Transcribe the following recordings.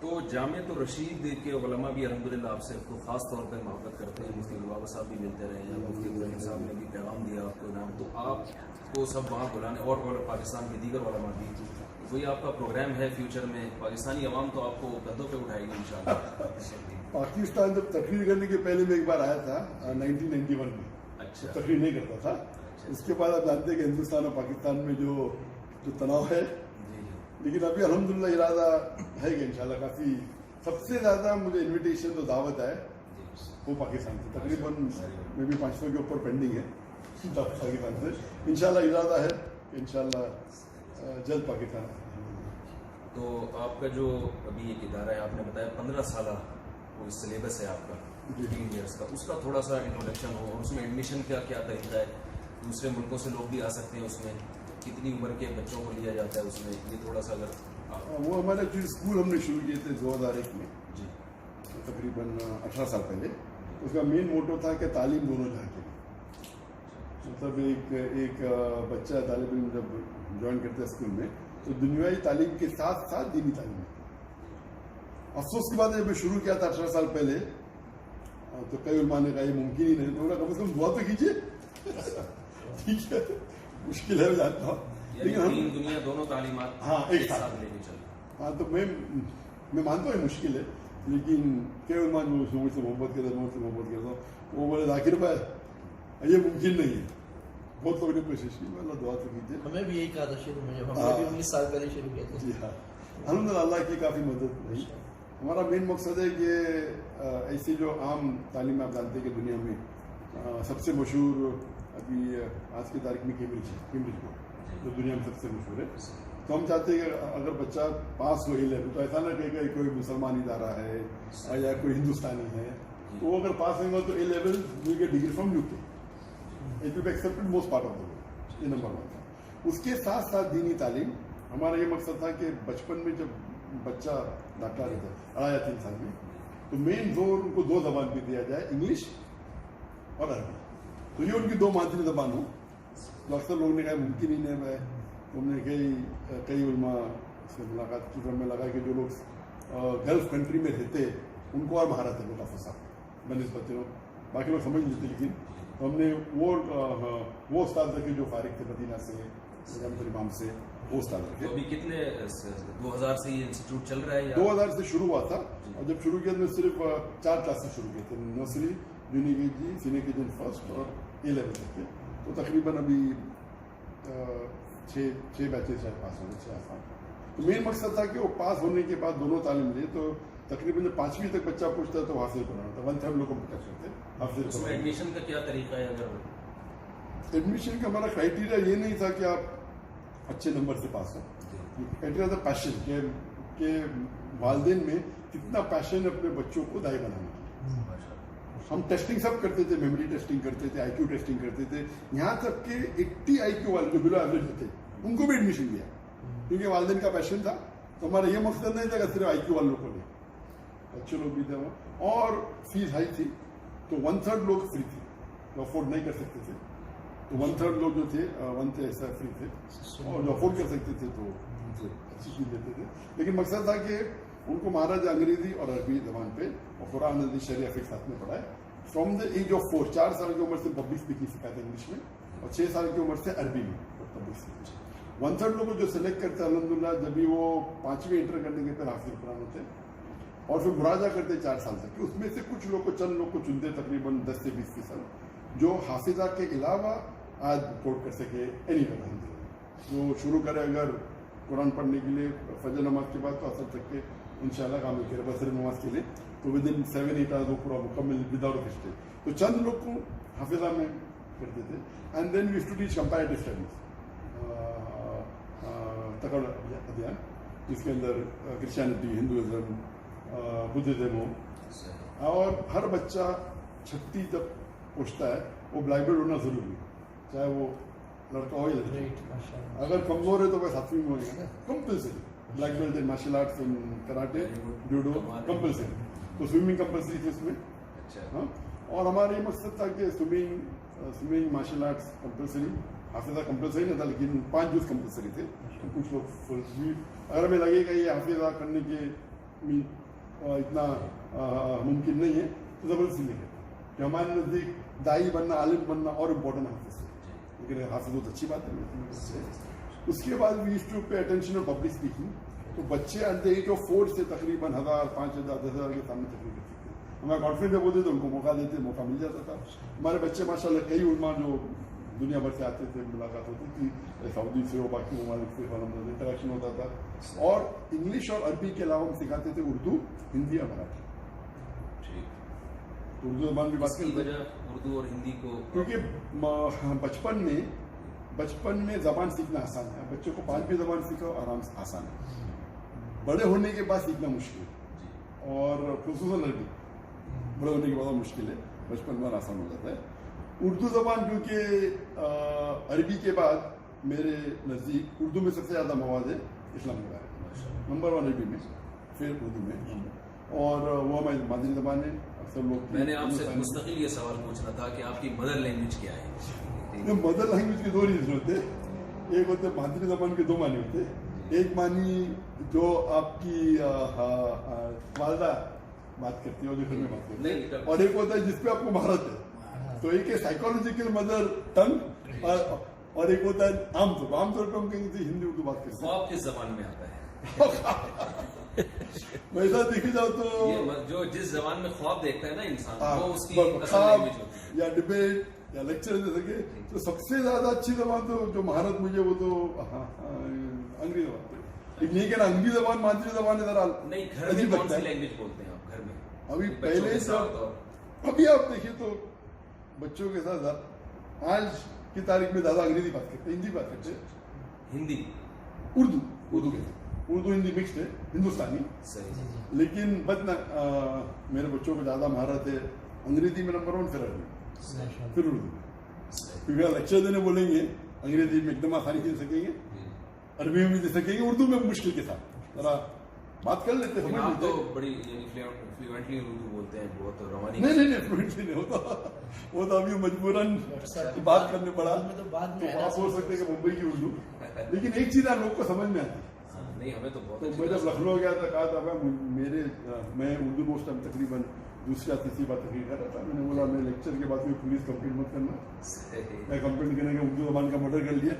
تو जामियत रशीद के उलमा भी अल्हम्दुलिल्लाह आपसे तो ख़ास तौर पर मोहब्बत करते हैं, मुफ्ती बाबा साहब भी मिलते रहे हैं, मुफ्ती इब्राहिम साहब ने भी पैगाम दिया आपको नाम, तो आपको सब वहाँ बुलाने और पाकिस्तान के दीगर उलमा भी, वही आपका प्रोग्राम है फ्यूचर में, पाकिस्तानी अवाम तो आपको कंधों पे उठाएगी इंशाल्लाह। पाकिस्तान जब तकरीर करने के पहले मैं एक बार आया था 1991 में, अच्छा, तकरीर नहीं करता था। उसके बाद आप जानते हैं कि हिंदुस्तान और पाकिस्तान में जो तनाव है, लेकिन अभी अल्हम्दुलिल्लाह इरादा है कि इंशाल्लाह काफ़ी सबसे ज़्यादा मुझे इनविटेशन तो दावत है वो पाकिस्तान से, तकरीबन में भी 500 के ऊपर पेंडिंग है पाकिस्तान से। इंशाल्लाह इरादा है कि इंशाल्लाह जल्द पाकिस्तान। तो आपका जो अभी एक इदारा है, आपने बताया 15 साल वो सिलेबस है आपका 3 ईयर्स का, उसका थोड़ा सा इंट्रोडक्शन हो, और उसमें एडमिशन का क्या तरीका है, दूसरे मुल्कों से लोग भी आ सकते हैं उसमें, कितनी उम्र के बच्चों को लिया जाता है उसमें, ये थोड़ा सा अगर वो हमारे एक्चुअली स्कूल हमने शुरू किए थे 2001 में जी, तकरीबन 18 साल पहले। उसका मेन मोटो था कि तालीम दोनों जहाँ के, मतलब एक बच्चा तालिब इल्म जब ज्वाइन करता है स्कूल में तो दुनियावी तालीम के साथ साथ दीनी तालीम। अफसोस की बात है जब मैं शुरू किया था 18 साल पहले तो कई उलमा ने कहा ये मुमकिन ही नहीं, तो कम से कम दुआ तो कीजिए ठीक है, मुश्किल है जानता हूँ, लेकिन हम दुनिया दोनों तालीमात हाँ एक साथ लेके चल। हाँ तो मैं मानता हूँ मुश्किल है, लेकिन कई उलमा जो मुझसे मोहब्बत करता हूँ वो बोले जाकिर भाई ये मुमकिन नहीं है, बहुत लोगों ने कोशिश की, मतलब दुआ तो कीजिए। हमें भी यही कहा था शुरू में, जब हमने भी 19 साल पहले शुरू किया था। जी हाँ, अल्हम्दुलिल्लाह अल्लाह की काफ़ी मदद रही। हमारा मेन मकसद है कि ऐसी जो आम तालीम आप जानते हैं कि दुनिया में सबसे मशहूर अभी आज की तारीख में कैम्ब्रिज को जो दुनिया में सबसे मशहूर है, तो हम चाहते हैं कि अगर बच्चा पास हो A-level तो ऐसा ना कहेगा कोई मुसलमान इदारा है या कोई हिंदुस्तानी है, तो वो अगर पास होगा तो A-level will get degree from UK, it will be accepted most part of the world, ये नंबर 1 था। उसके साथ साथ दीनी तालीम, हमारा ये मकसद था कि बचपन में जब बच्चा दाखिला लेता है 2.5 या 3 साल में, तो मेन जोर उनको 2 जबान पे दिया जाए, इंग्लिश और अरबी, तो ये उनकी 2 मादरी जबान हो। तो अक्सर लोगों ने कहा मुमकिन ही नहीं है, उन्होंने कई उलमा से मुलाकात की, तो हमें लगा कि जो लोग गल्फ कंट्री में रहते उनको और महारत है वो काफ़ी साफ बनस्बत, बाकी लोग समझ लेते, लेकिन तो हमने वो उस्ताद रखे जो फारिग थे मदीना से, इमाम से, वो उस्ताद रखे। तो अभी कितने 2000 से ये इंस्टीट्यूट चल रहा है या 2000 से शुरू हुआ था, और जब शुरू किया तो मैं सिर्फ 4 क्लासेस शुरू किए थे, nursery, junior KG, senior KG first और A-level तक के, तो तकरीबन अभी 6 बैचेस शायद पास होने 6 आसान। तो मेन मकसद था कि वो पास होने के बाद दोनों तालीम ले, तो तकरीबन जब 5वीं तक बच्चा पूछता है तो हाफिज बनाना था, 1/3 लोग कम्प्लीट करते हाफिज। उसमें एडमिशन का क्या तरीका है? अगर एडमिशन का हमारा क्राइटेरिया ये नहीं था कि आप अच्छे नंबर से पास हो, क्राइटेरिया था पैशन के वालिदैन में कितना पैशन है अपने बच्चों को दाई बनाने की। हम टेस्टिंग सब करते थे, मेमोरी टेस्टिंग करते थे, IQ टेस्टिंग करते थे, यहाँ तक कि 80 IQ वाले जो बिलो एवरेज थे उनको भी एडमिशन दिया, क्योंकि वालिदैन का पैशन था। तो हमारा ये मकसद नहीं था कि सिर्फ IQ वालों को नहीं, अच्छे लोग भी थे वो, और फीस हाई थी, तो 1/3 लोग फ्री थे, जो अफोर्ड नहीं कर सकते थे, तो 1/3 लोग जो थे 1/3 ऐसा फ्री थे, और जो अफोर्ड कर सकते थे तो उनसे अच्छी फीस देते थे। लेकिन मकसद था कि उनको महाराजा अंग्रेजी और अरबी जबान पे और कुरान हदीस शरिया फिक्र साथ में पढ़ाए। फ्रॉम द एज ऑफ 4, 4 साल की उम्र से पब्लिक स्पीकिंग सिखाते इंग्लिश में, और 6 साल की उम्र से अरबी में पब्लिक स्पीकिंग। 1/3 लोगों को जो सिलेक्ट करते हैं अल्हम्दुलिल्लाह, जब भी वो 5वीं इंटर करने के फिर हाफिज कुरान होते और फिर मुराजा करते 4 साल तक, उसमें से कुछ लोग को चंद लोग को चुनते तकरीबन 10 से 20% जो हाफिजा के अलावा आज कोट कर सके एनी वन, जो शुरू करे अगर कुरान पढ़ने के लिए फजर नमाज के बाद तो असर तक के इंशाल्लाह काम करे, बसर नमाज के लिए तो विद इन 7-8 आवर्स वो पूरा मुकम्मल विदाउट स्टे। तो चंद लोग को हाफिजा में करते थे, and then we too teach comparative studies, तकड़ अध्ययन, जिसके अंदर क्रिश्चियनिटी, हिंदुइज्म, बुद्धिज्म हो, और हर बच्चा 36 जब पहुँचता है वो ब्लैक बेल्ट होना जरूरी है, चाहे वो लड़का हो या लड़की। अगर कमजोर है तो वह 7वीं में होगा compulsory, black belt in martial arts, in karate, judo compulsory, तो स्विमिंग कंपल्सरी थी उसमें। हाँ, और हमारा ये मकसद था कि स्विमिंग मार्शल आर्ट्स कंपल्सरी, हाफिजा कंपल्सरी नहीं था, लेकिन 5 जूस कंपल्सरी थे। तो कुछ लोग फुल, अगर हमें लगेगा ये हाफिजा करने के इतना मुमकिन नहीं है, तो ज़बरदस्ती नहीं करते कि हमारे नज़दीक दाई बनना, आलिम बनना और इम्पोर्टेंट हाफिज से, लेकिन हाफिज बहुत अच्छी बात है। उसके बाद we used to pay attention on public speaking. तो बच्चे एट द एज ऑफ 4 से तकरीबन 1000, 5000, 10,000 के सामने तकरीर कर सकते हैं। हमारे कॉन्फिडेंस बोलते तो उनको मौका देते, मौका मिल जाता था। हमारे बच्चे माशाल्लाह कई उलमा जो दुनिया भर से आते थे, मुलाकात होती थी, सऊदी से हो, बाकी ममालिक से इंटरेक्शन होता था। और इंग्लिश और अरबी के अलावा हम सिखाते थे उर्दू, हिंदी और मराठी। तो उर्दू जबान भी बात इसकी वजह उर्दू और हिंदी को, क्योंकि बचपन में जबान सीखना आसान है। बच्चों को 5वीं जबान सीखो आराम से आसान है, बड़े होने के बाद सीखना मुश्किल है, और खुसूसन अरबी बड़े होने के बाद मुश्किल है, बचपन में आसान हो जाता है। उर्दू जबान क्योंकि अरबी के बाद मेरे नज़दीक उर्दू में सबसे ज़्यादा मवाद है इस्लाम के बारे में, नंबर 1 अरबी में, फिर उर्दू में, और वो हमारी मादरी जबान है। अक्सर लोग, मैंने आपसे मुस्तकिल ये सवाल पूछना था कि आपकी मदर लैंग्वेज क्या है? मदर लैंग्वेज के 2 रीजन होते हैं। एक होते मादरी जबान के 2 मानी होते हैं। एक मानी जो आपकी वालदा बात करती है और जो घर में बात करती है, और एक होता है जिसपे आपको महारत है। तो एक है साइकोलॉजिकल मदर टंग, और एक होता है आमतौर पे हम कहेंगे हिंदी उर्दू बात करते हैं। ख्वाब किस जबान में आता है? वैसा देखी जाओ तो जो जिस जबान में ख्वाब देखता है ना इंसान, वो उसकी असल ख्वाब लैंग्वेज होती है। या डिबेट या लेक्चर दे सके, तो सबसे ज्यादा अच्छी जबान तो जो महारत मुझे वो तो अंग्रेजी जबान। नहीं क्या अंग्रेजी जबान मादरी जबान है जरा नहीं, घर में कौन सी लैंग्वेज बोलते हैं आप घर में? अभी पहले अभी आप देखिए तो बच्चों के साथ आज की तारीख में ज्यादा अंग्रेजी बात करते, हिंदी बात करते, हिंदी, उर्दू हिंदी मिक्स्ड है, हिंदुस्तानी। सही। लेकिन बस ना मेरे बच्चों को ज्यादा महारत है अंग्रेजी में नंबर 1, फिर अरबी, फिर उर्दू। क्योंकि लेक्चर देने बोलेंगे अंग्रेजी में एकदम आसानी से दे सकेंगे, अरबी में भी दे सकेंगे, उर्दू में मुश्किल के साथ जरा बात कर लेते हैं। आप तो बड़ी फ्लुएंटली उर्दू बोलते हैं, बहुत रवानी। नहीं फ्लुएंटली नहीं होता, वो तो अभी मजबूरन बात करने पड़ा। तो आप बोल सकते हैं कि मुंबई की उर्दू, लेकिन एक चीज आप लोग को समझ में आती है। नहीं, हमें तो बहुत। तो मैं जब लखनऊ गया था, कहा था मैं उर्दू में उस टाइम तकरीबन दूसरी या तीसरी बार तकरीर कर रहा था। मैंने बोला मैं लेक्चर के बाद कोई पुलिस कंप्लेंट मत करना, मैं कंप्लेंट करने के उर्दू जबान का मर्डर कर लिया।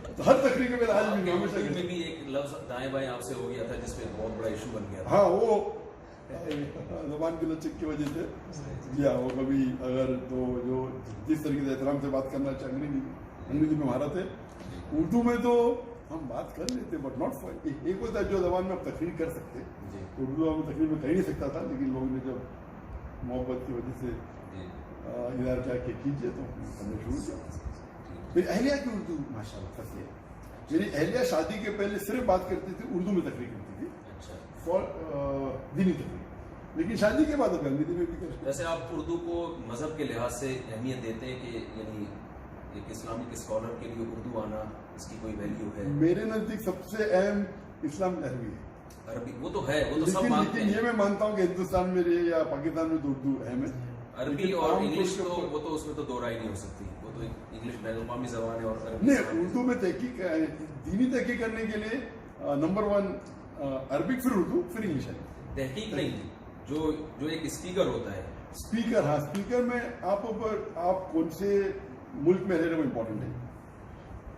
तो हर तकरीर के बाद आज भी हमेशा में भी एक लफ्ज दाएं बाएं आपसे हो गया था जिसपे बहुत बड़ा इशू बन गया था। हाँ, वो जबान की लचक की वजह से जी हाँ, वो कभी अगर तो जो जिस तरीके से एहतराम से बात करना चाहिए, अंग्रेजी में महारत है। उर्दू में तो हम बात कर लेते बट नॉट फॉर एक होता है जो जबान में आप तकरीर कर सकते। उर्दू हम तकरीर में कर ही नहीं सकता था, लेकिन लोगों ने जब मोहब्बत की वजह से इधर क्या कीजिए तो हमने शुरू किया। मेरी अहलिया की उर्दू माशाल्लाह फंसी है। मेरी अहलिया शादी के पहले सिर्फ बात करती थी, उर्दू में तकरीर करती थी फॉर दीनी तकरीर, लेकिन शादी के बाद अब अंग्रेजी में भी करती। वैसे आप उर्दू को मजहब के लिहाज से अहमियत देते हैं कि यानी एक इस्लामिक स्कॉलर के लिए उर्दू आना इसकी कोई वैल्यू है? मेरे नजदीक सबसे अहम इस्लाम अरबी है। अरबी वो तो है, वो तो सब मानते हैं। ये मैं मानता हूँ कि हिंदुस्तान में रहे या पाकिस्तान में तो उर्दू अहम है। अरबी और इंग्लिश तो वो तो उसमें तो दो राय नहीं हो सकती, वो तो इंग्लिश बैनुल-अक़वामी ज़बान है और नहीं, उर्दू में तहकीक दीनी तहकीक करने के लिए नंबर 1 अरबिक, फिर उर्दू, फिर इंग्लिश है। तहकीक नहीं, जो एक स्पीकर होता है, स्पीकर, हाँ स्पीकर में आप कौन से मुल्क में रह रहे हो इम्पोर्टेंट है।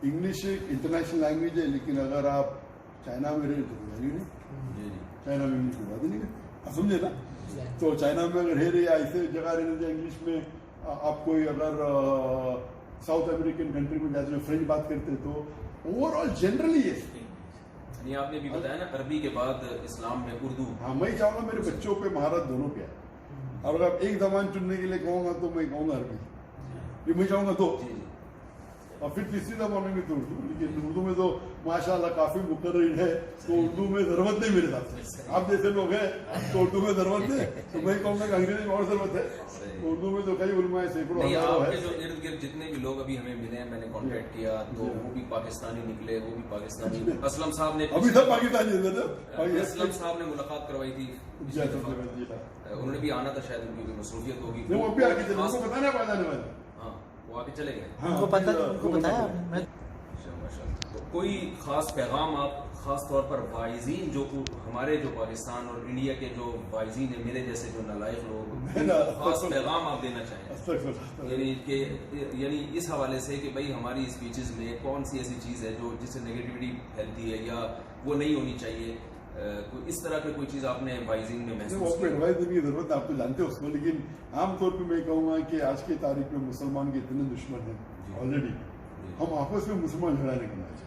इंग्लिश एक इंटरनेशनल लैंग्वेज है, लेकिन अगर आप चाइना में रहे तो वैल्यू नहीं, चाइना में इंग्लिश की बात ही नहीं है, समझे ना। तो चाइना में अगर रह रहे या ऐसे जगह रहने जो इंग्लिश में आप कोई अगर साउथ अमेरिकन कंट्री में जाते हैं फ्रेंच बात करते तो ओवरऑल जनरली है। आपने भी बताया ना अरबी के बाद इस्लाम में उर्दू। हाँ, मैं चाहूंगा मेरे बच्चों पे महारत दोनों पे है। अगर आप एक जबान चुनने के लिए कहूंगा तो मैं कहूंगा अरबी, ये मैं चाहूंगा तो। और फिर तीसरी जबान में तो उर्दू, लेकिन उर्दू में तो माशाल्लाह काफी मुकर्रर है, तो उर्दू में जरूरत नहीं मेरे साथ। आप जैसे लोग हैं तो उर्दू में जरूरत है, तो मैं कहूँगा अंग्रेजी में और जरूरत है। उर्दू में तो कई उलमाए सैकड़ों आपके जो इर्द गिर्द जितने भी लोग अभी हमें मिले हैं, मैंने कांटेक्ट किया तो वो भी पाकिस्तानी निकले, वो भी पाकिस्तानी। असलम साहब ने अभी सब पाकिस्तानी असलम साहब ने मुलाकात करवाई थी, उन्होंने भी आना था, शायद उनकी मसरूफियत होगी, वो भी आगे चले, उनको बताना है जाने वाले। वो आगे चले गए, उनको पता, उनको बताया। तो कोई खास पैगाम आप خاص طور پر وائزین جو ہمارے جو پاکستان اور انڈیا کے جو وائزین ہیں میرے جیسے جو نالائق لوگ خاص پیغام آپ دینا چاہیں یعنی اس حوالے سے کہ بھائی ہماری اسپیچز میں کون سی ایسی چیز ہے جو جس سے نگیٹیوٹی پھیلتی ہے یا وہ نہیں ہونی چاہیے, اس طرح کی کوئی چیز آپ نے وائزین میں محسوس کی؟ ایڈوائز دینے کی ضرورت ہے, آپ تو جانتے ہو اس کو, لیکن عام طور پہ میں کہوں گا کہ آج کی تاریخ میں مسلمان کے اتنے دشمن ہیں آلریڈی, ہم آپس میں مسلمان جھگڑا نہیں کرنا چاہیے.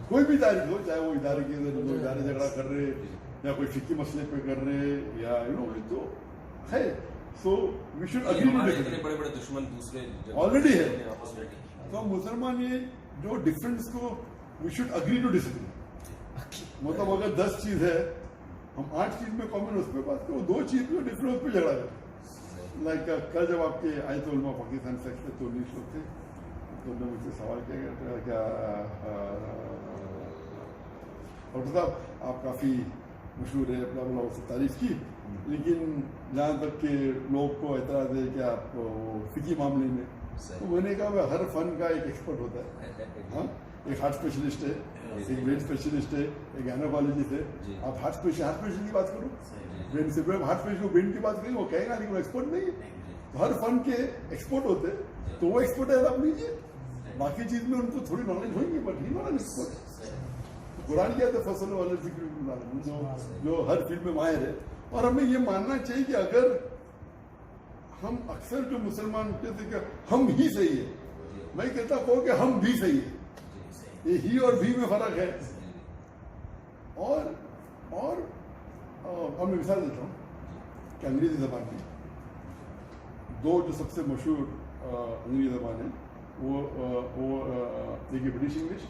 کوئی بھی تاریخ ہو, چاہے وہ ادارے کے اندر ادارے جھگڑا کر رہے یا کوئی فقہی مسئلے پہ کر رہے یا تو ہے, so we should agree to difference. بڑے بڑے دشمن دوسرے آلریڈی ہے, تو مسلمان یہ جو ڈفرینس کو we should agree to disagree. مطلب اگر 10 چیز ہے, ہم 8 چیز میں کامن اس پہ بات کرو, 2 چیز میں ڈفرینس پہ جھگڑا کریں. لائک کل جب آپ کے آئے تو علماء پاکستان سیکس میں 19 لوگ تھے, تو انہوں نے مجھ سے سوال کیا گیا کیا ڈاکٹر صاحب آپ کافی مشہور ہے, اپنا بلا اس سے تعریف کی, لیکن جہاں تک کہ لوگ کو اعتراض ہے کہ آپ فقہی معاملے میں, تو میں نے کہا ہر فن کا ایک ایکسپرٹ ہوتا ہے. ہاں, ایک ہارٹ اسپیشلسٹ ہے, ایک برین اسپیشلسٹ ہے, ایک گائنیکالوجسٹ ہے. آپ ہارٹ اسپیشل کی بات کرو, برین سے ہارٹ اسپیشل برین کی بات کریں, وہ کہے گا لیکن وہ ایکسپرٹ نہیں ہے. ہر فن کے ایکسپرٹ ہوتے, تو وہ ایکسپرٹ ہے آپ لیجیے, باقی چیز میں ان کو تھوڑی نالج ہوئی گی بٹ ہی نالج ایکسپرٹ. قرآن کیا ہے فصل والے ذکر جو ہر فیلڈ میں ماہر ہے. اور ہمیں یہ ماننا چاہیے کہ اگر ہم اکثر جو مسلمان کہتے ہیں کہ ہم ہی صحیح ہے, میں کہتا ہوں کہ ہم بھی صحیح ہے, یہ ہی اور بھی میں فرق ہے. اور میں مثال دیتا ہوں کہ انگریزی زبان میں 2 جو سب سے مشہور انگریزی زبان ہے وہ ایک ہے برٹش انگلش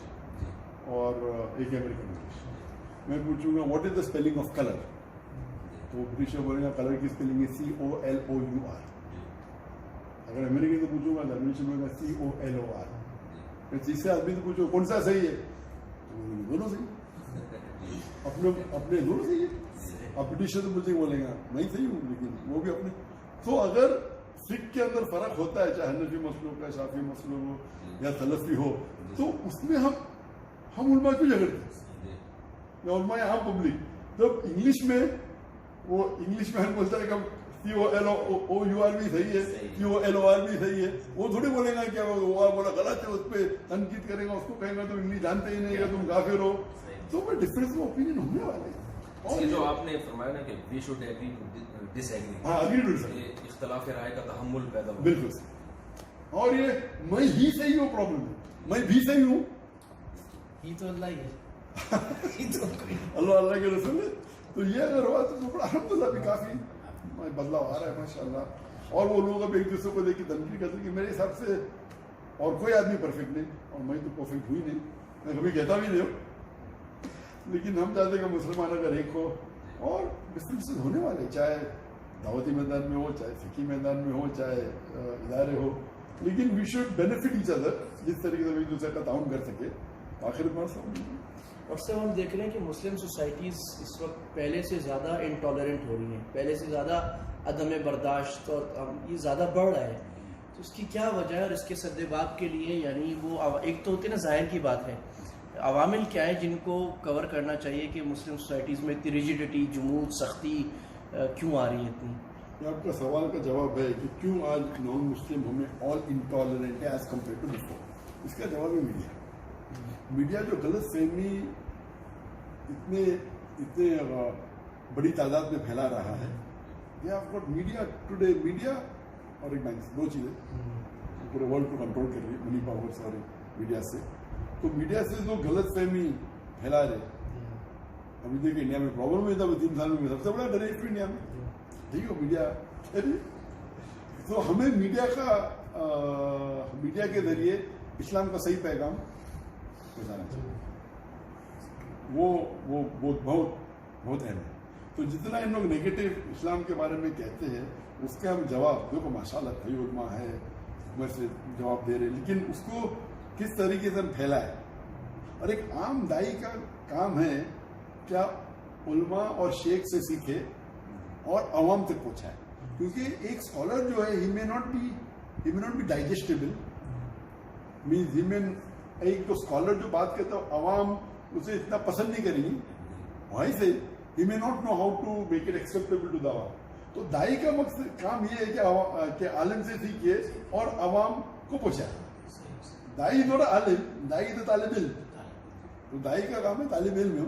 اور ایک ہے امریکن انگلش. میں پوچھوں گا what is the spelling of colour, تو برٹش بولیں گا کلر کی اسپیلنگ ہے COLOUR. اگر امریکن سے پوچھوں گا تو امریکن بولے گا COLOR. تیسرے آدمی سے پوچھو کون سا صحیح ہے, دونوں صحیح, اپنے دونوں صحیح ہے. اب برٹش تو مجھے بولے گا میں صحیح ہوں, لیکن وہ بھی اپنے. تو اگر فقہ کے اندر فرق ہوتا ہے, چاہے حنفی مسلک کا, شافعی مسلک ہو یا سلفی ہو, تو اس میں ہم علماء کیوں جھگڑتے ہیں, یا علماء عام پبلک. جب انگلش میں وہ انگلش میں ہم بولتا ہے کہ COLOUR بھی صحیح ہے, COLOR بھی صحیح ہے, وہ تھوڑی بولے گا کہ وہ بولا غلط ہے, اس پہ تنقید کرے گا, اس کو کہیں گا تم انگلش جانتے ہی نہیں ہے, تم کافر ہو. تو وہ ڈفرینس میں اوپینین ہونے والے ہیں. اور جو آپ نے فرمایا نا کہ we should agree to disagree, ہاں اگری ٹو ڈس ایگری, اختلاف رائے کا تحمل پیدا ہو. بالکل صحیح. اور یہ میں ہی صحیح ہوں پرابلم ہے, میں بھی صحیح ہوں, یہ تو اللہ ہی ہے, اللہ کے رسول ہے. تو یہ اگر ہوا تو بڑا الحمدللہ بھی کافی بدلاؤ آ رہا ہے ماشاء اللہ. اور وہ لوگ اب ایک دوسرے کو دیکھ کے تنقید کرتے ہیں کہ میرے حساب سے اور کوئی آدمی پرفیکٹ نہیں, اور میں تو پرفیکٹ ہوئی نہیں, میں کبھی کہتا بھی نہیں ہوں, لیکن ہم چاہتے ہیں کہ مسلمان اگر ایک ہو, اور ڈفرینسز ہونے والے, چاہے دعوتی میدان میں ہو, چاہے فقہی میدان میں ہو, چاہے ادارے ہو, لیکن we should benefit each other, جس طریقے سے ایک دوسرے کا تعاون کر سکے. آخر میں اور سر ہم دیکھ رہے ہیں کہ مسلم سوسائٹیز اس وقت پہلے سے زیادہ انٹالرنٹ ہو رہی ہیں, پہلے سے زیادہ عدم برداشت, اور یہ زیادہ بڑھ رہا ہے. تو اس کی کیا وجہ ہے, اور اس کے سدباب کے لیے یعنی وہ ایک تو ہوتی ہے نا ظاہر کی بات ہے, عوامل کیا ہیں جن کو کور کرنا چاہیے کہ مسلم سوسائٹیز میں اتنی ریجیڈیٹی, جمود, سختی کیوں آ رہی ہے اتنی؟ آپ کا سوال کا جواب ہے کہ کیوں آج نان مسلم ہمیں آل انٹالرنٹ ہے ایز کمپیئر ٹو بفور. اس کا جواب ہے میڈیا. میڈیا جو غلط فہمی اتنے بڑی تعداد میں پھیلا رہا ہے, یہ آپ کو میڈیا ٹوڈے, میڈیا اور ایک بینک, 2 چیزیں پورے ورلڈ کو کنٹرول کر رہی ہے, منی پاورس اور میڈیا سے. تو میڈیا سے جو غلط فہمی پھیلا رہے, ابھی دیکھیں انڈیا میں پرابلم ہوئی تھا 3 سال میں, سب سے بڑا ڈر ہے انڈیا میں, ٹھیک ہے, میڈیا. تو ہمیں میڈیا کے ذریعے اسلام کا صحیح پیغام پہنچانا چاہیے, وہ بہت اہم ہے. تو جتنا ان لوگ نیگیٹو اسلام کے بارے میں کہتے ہیں, اس کا ہم جواب دیکھو ماشاء اللہ کئی علماء ہے میں سے جواب دے رہے, لیکن اس کو کس طریقے سے ہم پھیلائے. اور ایک عام دائی کا کام ہے کیا علماء اور شیخ سے سیکھے اور عوام تک پہنچائے, کیونکہ ایک اسکالر جو ہے ہی may not be digestible, means ایک تو اسکالر جو بات کرتا ہے عوام उसे इतना पसंद नहीं करेंगी, वहीं से ही may not know how to make it acceptable to the आवाम। तो दाई का मकसद काम ये है कि आलिम से सीखिए और आवाम को पहुंचाए। दाई नॉट आलिम, दाई तो तालिब इल्म, तो दाई का काम है तालिब इल्म हो,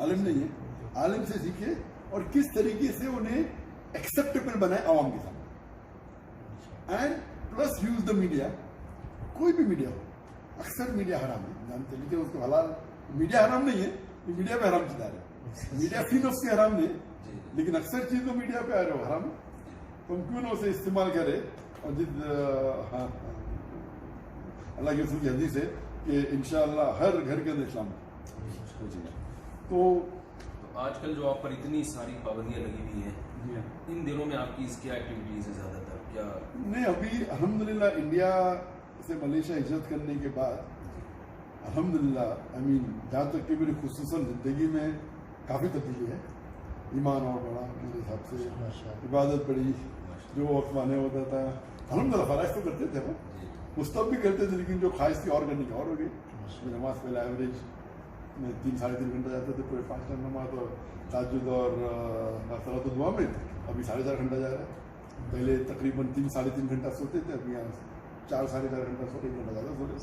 आलिम नहीं है। आलिम से सीखिए और किस तरीके से उन्हें एक्सेप्टेबल बनाए आवाम के सामने, and plus use the media. कोई भी मीडिया हो, अक्सर मीडिया हराम है जानते, लेकिन उसको हलाल मीडिया हराम नहीं है, ये मीडिया पे हराम चला रहे हैं। मीडिया फी नफ्स से हराम नहीं, लेकिन अक्सर चीज तो मीडिया पे आ रहे हो हराम है, तो हम क्यों ना उसे इस्तेमाल करें। और हाँ, अल्लाह के रसूल की हदीस है कि इंशाअल्लाह हर घर के अंदर इस्लाम हो जाएगा। तो आजकल जो आप पर इतनी सारी पाबंदियां लगी हुई हैं, इन दिनों में आपकी क्या एक्टिविटीज है ज़्यादातर? क्या नहीं, अभी अल्हम्दुलिल्लाह इंडिया से मलेशिया हिजरत करने के बाद अल्हम्दुलिल्लाह आई मीन जहाँ तक कि मेरी खुसूसन ज़िंदगी में काफ़ी तब्दीली है। ईमान और बढ़ा मेरे हिसाब से, इबादत बढ़ी, जो वक्त माने होता था अल्हम्दुलिल्लाह फ़राइज़ तो करते थे, वो मुस्तब भी करते थे, लेकिन जो ख्वाहिश थी और करने की और हो गई। नमाज पहले एवरेज में 3-3.5 घंटा जाते थे पूरे 5 टाइम नमाज, और ताजुद और सलात दुआ में अभी 4.5 घंटा जा रहा है। पहले तकरीबन 3-3.5 घंटा सोते थे, अभी यहाँ 4-4.5 घंटा सोते, 1 घंटा ज़्यादा सोते।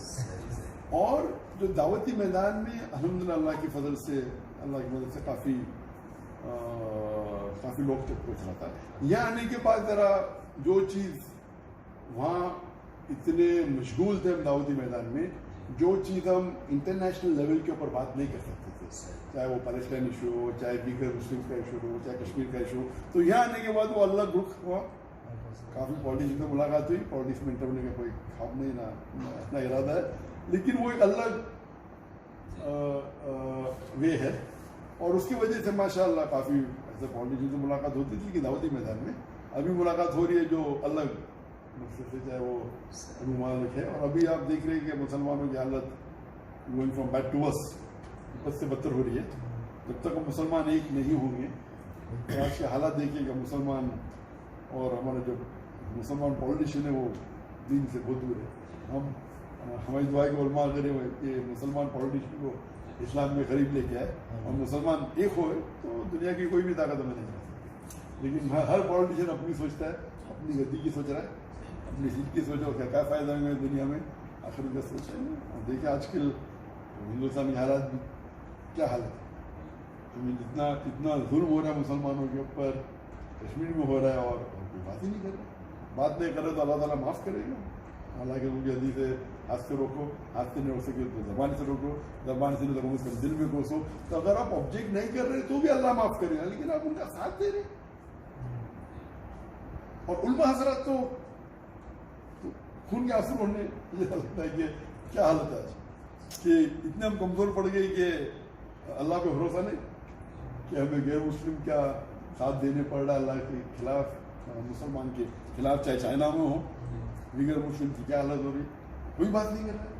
और जो दावती मैदान में अल्हम्दुलिल्लाह अल्लाह की फजल से, अल्लाह की मदद से काफ़ी लोग तक पहुँच रहा था। यहाँ आने के बाद ज़रा जो चीज़ वहाँ इतने मशगूल थे हम दावती मैदान में, जो चीज़ हम इंटरनेशनल लेवल के ऊपर बात नहीं कर सकते थे, चाहे वो पैलेस्टाइन इशू हो, चाहे दीगर मुस्लिम का इशू हो, चाहे कश्मीर का इशू हो, तो यहाँ आने के बाद वो अलग रुख हुआ। काफ़ी पॉलिटिक्स में मुलाकात हुई, पॉलिटिक्स में इंटर होने का कोई ख्वाब नहीं, ना अपना इरादा है, लेकिन वो एक अलग वे है। और उसकी वजह से माशाअल्लाह काफ़ी ऐसे पॉलिटिशियन से मुलाकात होती थी कि दावती मैदान में अभी मुलाकात हो रही है जो अलग मकसद से, चाहे वो रुमाल है। और अभी आप देख रहे हैं कि मुसलमानों की हालत going from bad to worse, बद से बदतर हो रही है। जब तक हम मुसलमान एक नहीं होंगे, तो आज के हालात देखिएगा, मुसलमान और हमारा जो मुसलमान पॉलिटिशियन है वो दीन से बहुत दूर है। हम हमारी दुआ की उलमा अगर ये मुसलमान पॉलिटिशियन को इस्लाम में करीब लेके आए और मुसलमान एक हो, तो दुनिया की कोई भी ताकत हमें नहीं कर सकती। लेकिन हर पॉलिटिशियन अपनी सोचता है, अपनी गद्दी की सोच रहा है, अपनी सीट की सोच, और क्या फ़ायदा है दुनिया में, आखिर का सोच है। और देखिए आजकल हिंदुस्तान की हालात क्या हालत है, इतना जुल्म हो रहा है मुसलमानों के ऊपर, कश्मीर में हो रहा है, और कोई बात ही नहीं कर रहा। बात नहीं कर रहे तो अल्लाह ताला माफ़ करेगा। हालांकि उनकी हदीस है, हाथ से रोको, हाथ से नहीं हो सके तो ज़बान से रोको, ज़बान से नहीं तो उसके दिल में घोसो। तो अगर आप ऑब्जेक्ट नहीं कर रहे तो भी अल्लाह माफ़ करेगा, लेकिन आप उनका साथ दे रहे। और उल्मा हजरत तो खून के आंसू होने, मुझे लगता है कि क्या हालत है आज, कि इतने हम कमज़ोर पड़ गए कि अल्लाह पे भरोसा नहीं, कि हमें गैर मुस्लिम का साथ देने पड़ रहा है अल्लाह के खिलाफ, मुसलमान के खिलाफ, चाहे चाइना में हो, दीगर मुस्लिम की क्या हालत हो रही, कोई बात नहीं कर रहा है।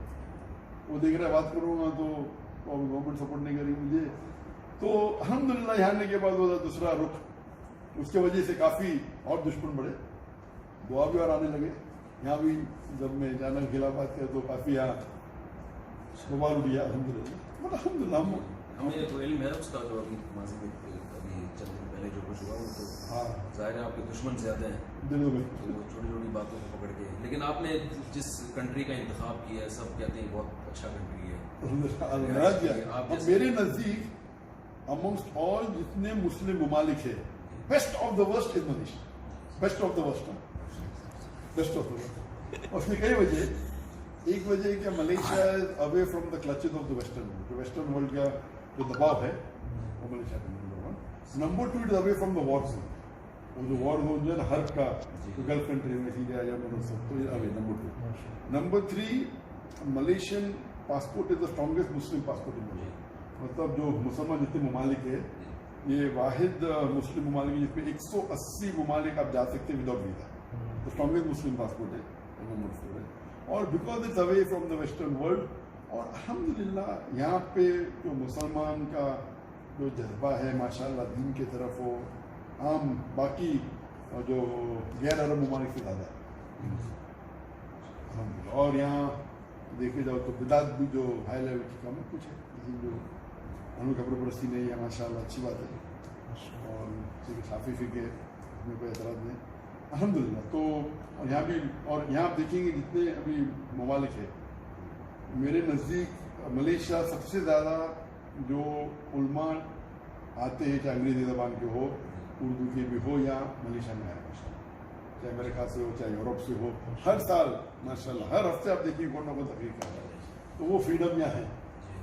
वो देख रहा है बात करूँगा तो गवर्नमेंट सपोर्ट नहीं करेगी मुझे। तो अल्हम्दुलिल्लाह यहाँ आने के बाद वो दूसरा रुख, उसके वजह से काफ़ी और दुश्मन बढ़े, दुआ भी और आने लगे। यहाँ भी जब मैं जाना के खिलाफ बात किया तो काफ़ी यहाँ शुमार उठिया अल्हम्दुलिल्लाह। हमें तो इल्म है उसका, जो अभी माजी में अभी चंद दिन पहले जो कुछ हुआ वो तो हाँ ज़ाहिर है आपके दुश्मन ज़्यादा हैं, दिलों में तो वो छोटी छोटी बातों को पकड़ के। लेकिन आपने जिस कंट्री का इंतखाब किया है, सब कहते हैं बहुत अच्छा कंट्री है। अब मेरे नज़दीक अमंगस्ट ऑल जितने मुस्लिम ममालिक है, best of the worst is Malaysia, best of the worst, best of the worst. और उसकी कई वजह, एक वजह है कि Malaysia is away from the clutches of the western world. जो वेस्टर्न वर्ल्ड का जो दबाव है वो मलेशिया का number 1। Number 2 it is away from the war zone. वो जो वॉर जोन जो है ना हर्ब का, तो गल्फ कंट्री में सीरिया या सब, तो ये away number 2। Number 3 Malaysian passport is the strongest Muslim passport in Malaysia. मतलब जो मुसलमान जितने ममालिक है, ये वाहिद मुस्लिम ममालिक जिसमें 180 ममालिक आप जा सकते हैं विदाउट वीज़ा, तो स्ट्रॉन्गेस्ट मुस्लिम पासपोर्ट है, नंबर 4 है। और because it's away from the western world, और अल्हम्दुलिल्लाह यहाँ पे जो मुसलमान का जो जज्बा है माशाल्लाह दीन की तरफ, वो आम बाकी जो गैर अरब ममालिक से ज़्यादा है। और यहाँ देखे जाओ तो बिदात भी जो हाई लेवल की कम है कुछ है, लेकिन जो हम लोग कब्र परस्ती नहीं है माशाल्लाह, अच्छी बात है। और काफ़ी फिक्र में कोई एतराज़ नहीं अल्हम्दुलिल्लाह। तो और यहाँ भी, और यहाँ आप देखेंगे जितने अभी ममालिक है, मेरे नज़दीक मलेशिया सबसे ज़्यादा जो उल्मा आते हैं, चाहे अंग्रेज़ी ज़बान के हो, उर्दू के भी हो, या मलेशिया में आए माशाल्लाह, चाहे अमेरिका से हो, चाहे यूरोप से हो, हर साल माशाल्लाह, हर हफ्ते आप देखिए कौन ना कौन तकरीर कर रहा है। तो वो फ्रीडम यहाँ है।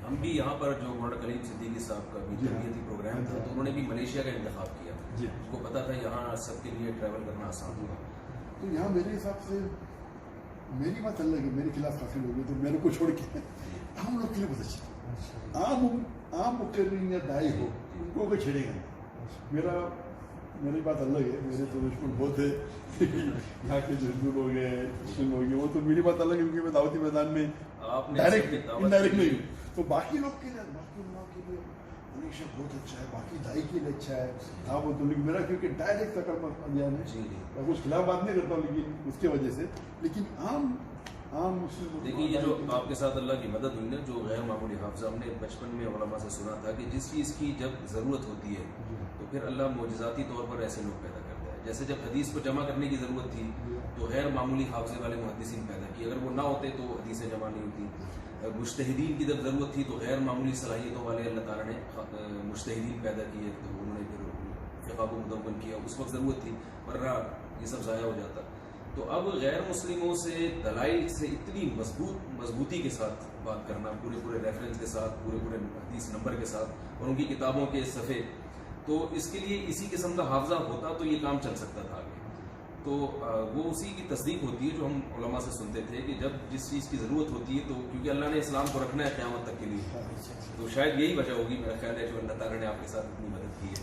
हम भी यहाँ पर जो मौलाना कलीम सिद्दीकी साहब का भी तरबियती प्रोग्राम था, तो उन्होंने भी मलेशिया का इंतखाब किया। उनको पता था यहाँ सबके लिए ट्रैवल करना आसान होगा। तो यहाँ मेरे हिसाब से मेरी बात अलग है, मेरे खिलाफ काफ़ी लोग हैं, तो मेरे को छोड़ के हम लोग के लिए बहुत अच्छी आम मुकर्रीन या दाई हो, उनको कोई छेड़ेगा नहीं। मेरी बात अलग है, मेरे तो दुश्मन बहुत है यहाँ के जो हिंदू लोग हैं, क्रिश्चियन लोग हैं, वो तो मेरी बात अलग है, क्योंकि मैं दावती मैदान में डायरेक्ट इनडायरेक्ट नहीं हूँ। तो बाकी लोग के लिए, बाकी लोगों के लिए मलेशिया बहुत अच्छा है, बाकी दाई के लिए अच्छा है। हाँ वो तो, लेकिन मेरा क्योंकि डायरेक्ट तक पंजाब है, मैं कुछ खिलाफ बात नहीं करता हूँ, लेकिन उसके वजह से, लेकिन आम मुस्लिम देखिए ये जो आपके साथ अल्लाह की मदद हुई ना, जो गैर मामूली हाफिज़, हमने बचपन में उलमा से सुना था कि जिस चीज़ की जब ज़रूरत होती है तो फिर अल्लाह मोजज़ाती तौर पर ऐसे लोग पैदा करता है। जैसे जब हदीस को जमा करने की ज़रूरत थी तो गैर मामूली हाफिज़े वाले मुहद्दिसीन पैदा किए, अगर वो ना होते तो हदीसें जमा नहीं होती। मुज्तहिदीन की जब ज़रूरत थी तो गैर मामूली सलाहियतों वाले अल्लाह ताला ने मुज्तहिदीन पैदा किए, तो उन्होंने फिर फ़िक़्ह को मुदव्वन किया, उस वक्त ज़रूरत थी, वरना ये सब ज़ाया हो जाता। तो अब गैर मुस्लिमों से दलाइल से इतनी मजबूती के साथ बात करना, पूरे रेफरेंस के साथ, पूरे हदीस नंबर के साथ और उनकी किताबों के सफ़े, तो इसके लिए इसी किस्म का हाफजा होता तो ये काम चल सकता था आगे। तो वो उसी की तस्दीक होती है जो हम उलमा से सुनते थे कि जब जिस चीज़ की ज़रूरत होती है, तो क्योंकि अल्लाह ने इस्लाम को रखना है क़यामत तक के लिए, तो शायद यही वजह होगी मेरा ख्याल है जो अल्लाह ताला ने आपके साथ इतनी मदद की है।